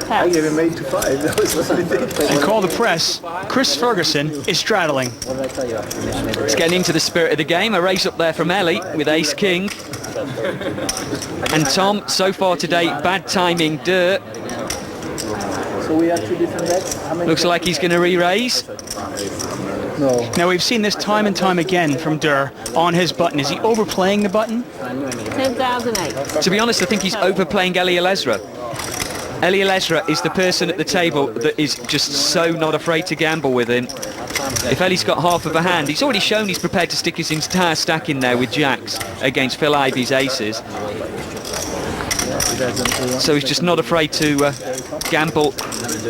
I gave him 8 to 5. That was what I did. And call the press. Chris Ferguson is straddling. It's getting into the spirit of the game. A race up there from Eli with Ace King. And Tom, so far today, bad timing, DURRR. So we have 2 different decks. Looks like he's going to re-raise. No. Now we've seen this time and time again from DURRR on his button. Is he overplaying the button? 10,008. To be honest, I think he's overplaying Eli Elezra. Eli Elezra is the person at the table that is just so not afraid to gamble with him. If Eli's got half of a hand, he's already shown he's prepared to stick his entire stack in there with jacks against Phil Ivy's aces. So he's just not afraid to gamble with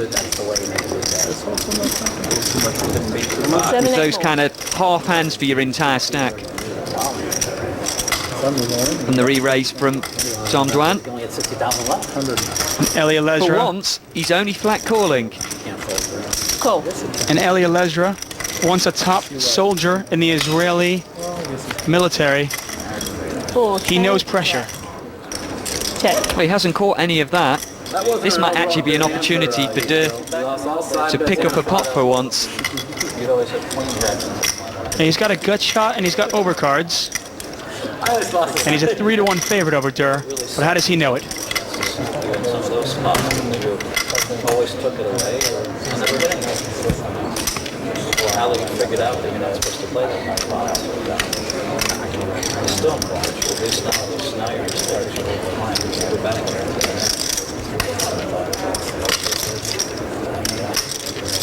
those kind of half hands for your entire stack. And the re-raise from Tom Dwan. Eli Elezra. For once, he's only flat calling. Cool. And Eli Elezra, once a top soldier in the Israeli military, he knows pressure. Check. Well, he hasn't caught any of that. This might actually be an opportunity for DURRR to pick up a pot for once. And he's got a gut shot and he's got overcards. And he's a 3-1 favorite over DURRR. But how does he know it? Always took it away, or never getting it. Or how they figured out that you're not supposed to play that. It's still important. It's now you're just behind. You're betting here.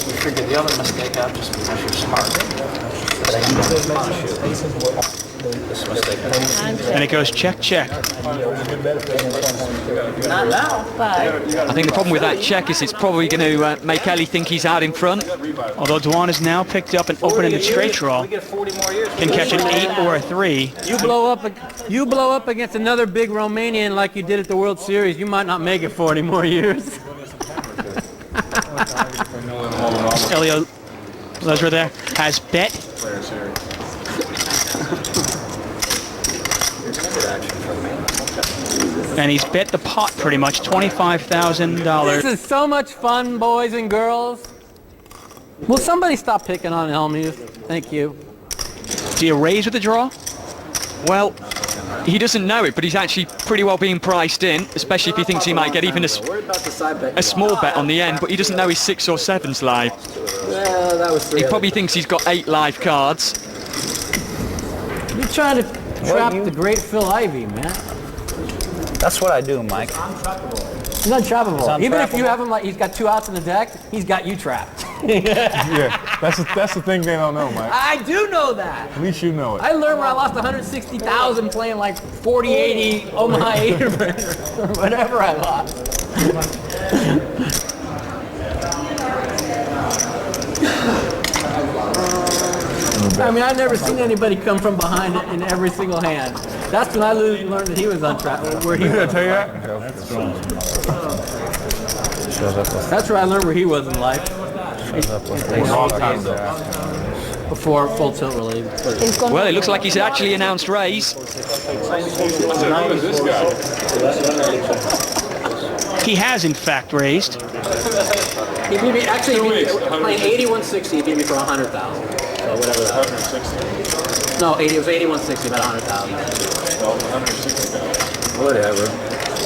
You figured the other mistake out just because you're smart. But I this mistake. And it goes check, check. Not now. I think the problem with that check is it's probably going to make Eli think he's out in front. Although Dwan has now picked up an open-ended straight draw. Can catch an 8 or a 3. You blow up against another big Romanian like you did at the World Series, you might not make it 40 more years. Eli Elezra there has bet. And he's bet the pot pretty much, $25,000. This is so much fun, boys and girls. Will somebody stop picking on Elmuth? Thank you. Do you raise with the draw? Well, he doesn't know it, but he's actually pretty well being priced in, especially if he thinks he might get even a small bet on the end, but he doesn't know his 6 or 7's live. He probably thinks he's got 8 live cards. You're trying to trap the great Phil Ivey, man. That's what I do, Mike. He's untrappable. Even if you have him like he's got 2 outs in the deck, he's got you trapped. Yeah, that's the thing they don't know, Mike. I do know that. At least you know it. I learned when I lost 160,000 playing like 40-80 Omaha 8 or whatever I lost. I mean, I've never seen anybody come from behind in every single hand. That's when I learned that he was untrappable. Where he Did I tell you that? That's where I learned where he was in life. Before full tilt relief. Well, it looks like he's actually announced raise. He has, in fact, raised. He beat me, actually, playing 8160, he beat me for 100,000. So whatever that was. No, it was 8160, about 100,000. Whatever.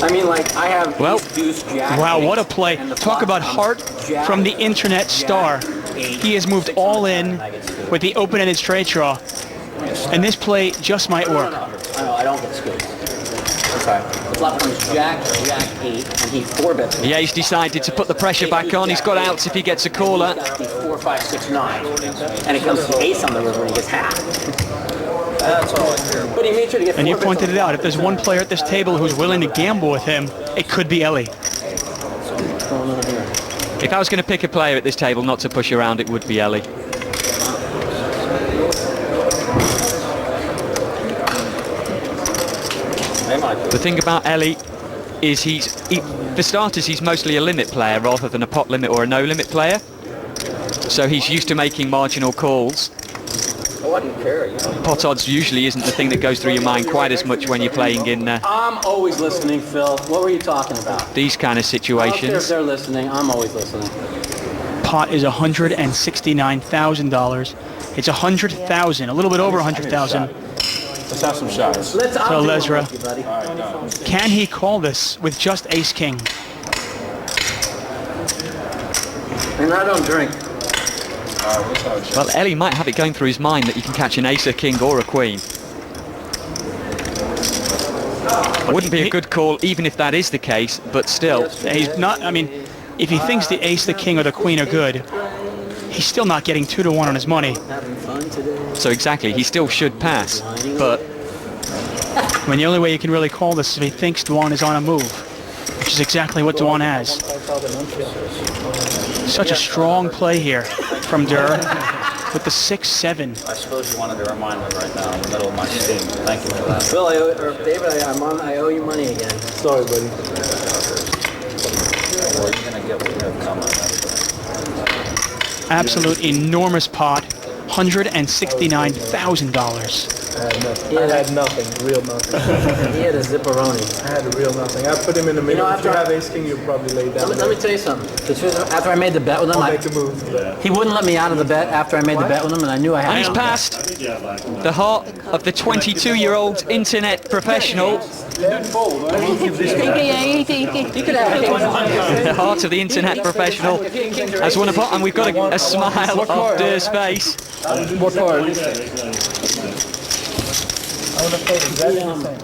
I mean, like, I have deuce, jack. Wow, what a play. Talk about heart from the internet star. He has moved all in with the open-ended straight draw. And this play just might work. No, I don't get screwed. Okay. The flop comes jack 8, and he 4-bets. Yeah, he's decided to put the pressure back on. He's got outs if he gets a caller. 4, 5, 6, 9. And it comes to ace on the river and he gets half. That's all I care. But he made sure to get. And you pointed it out. If there's one player at this table who's willing to gamble with him, it could be Eli. If I was going to pick a player at this table not to push around, it would be Eli. The thing about Eli is for starters, he's mostly a limit player rather than a pot limit or a no limit player. So he's used to making marginal calls. why do you care? You know, Pot odds usually isn't the thing that goes through your mind quite as much when you're playing in I'm always listening, Phil. What were you talking about? these kind of I don't care if situations. they're listening. I'm always listening. Pot is $169,000. It's 100,000, a little bit over 100,000. Let's have some shots. I'll do one Elezra. with you, buddy. Can he call this with just ace king? And I don't drink. Let's have a shot. Well, Ellie might have it going through his mind that you can catch an ace, a king, or a queen. Wouldn't be a good call, even if that is the case, but still. He's not, I mean, if he thinks the ace, the king, or the queen are good, he's still not getting 2-to-1 on his money. Having fun today. So exactly, he still should pass. But I mean, the only way you can really call this is if he thinks Dwan is on a move, which is exactly what Dwan has. Such a strong play here from DURRR with the 6-7. I suppose you wanted to remind me right now in the middle of my steam. Thank you for that. Phil, David, I owe you money again. Sorry, buddy. Well, you're going to get what you have coming. Absolute enormous pot, $169,000. I had nothing, real nothing. He had a zipperoni. I had a real nothing. I put him in the middle. know, If you after have ace king, you probably lay down. Let me tell you something. The truth is, after I made the bet with him, I'll make a move. he wouldn't let me out of the bet after I made the bet with him, and I knew I had and he's to. passed the heart of the 22-year-old internet professional. Yeah, you could have it. The heart of the internet professional has won a pot, and we've got a smile on DURRR's face. What card? I would have played exactly the same.